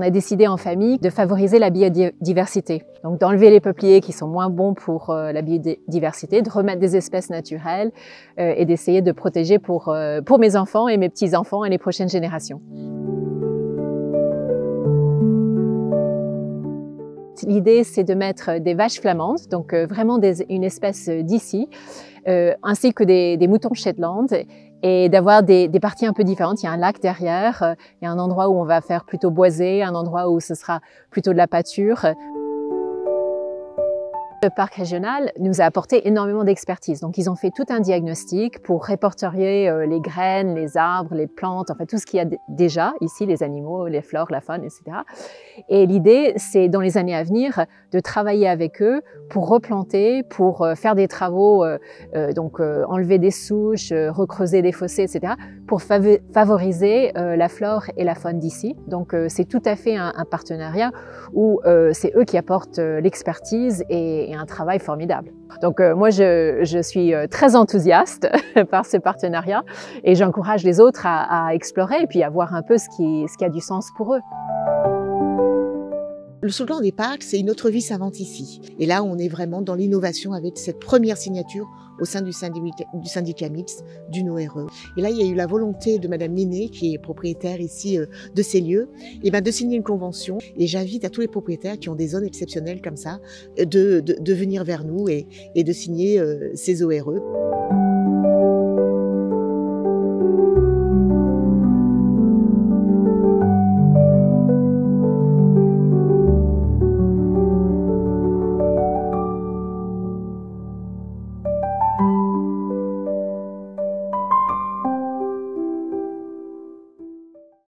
a décidé en famille de favoriser la biodiversité. Donc d'enlever les peupliers qui sont moins bons pour la biodiversité, de remettre des espèces naturelles et d'essayer de protéger pour mes enfants et mes petits-enfants et les prochaines générations. L'idée, c'est de mettre des vaches flamandes, donc vraiment une espèce d'ici, ainsi que des moutons Shetland, et d'avoir des parties un peu différentes. Il y a un lac derrière, il y a un endroit où on va faire plutôt boisé, un endroit où ce sera plutôt de la pâture. Le parc régional nous a apporté énormément d'expertise. Donc, ils ont fait tout un diagnostic pour répertorier les graines, les arbres, les plantes, enfin tout ce qu'il y a déjà ici, les animaux, les flores, la faune, etc. Et l'idée, c'est dans les années à venir de travailler avec eux pour replanter, pour faire des travaux, enlever des souches, recreuser des fossés, etc., pour favoriser la flore et la faune d'ici. Donc, c'est tout à fait un partenariat où c'est eux qui apportent l'expertise et un travail formidable. Donc moi, je suis très enthousiaste par ce partenariat et j'encourage les autres à explorer et puis à voir un peu ce qui a du sens pour eux. Le slogan des parcs, c'est « Une autre vie s'invente ici ». Et là, on est vraiment dans l'innovation avec cette première signature au sein du syndicat mixte d'une ORE. Et là, il y a eu la volonté de Madame Minet, qui est propriétaire ici de ces lieux, et de signer une convention. Et j'invite à tous les propriétaires qui ont des zones exceptionnelles comme ça de venir vers nous et de signer ces ORE.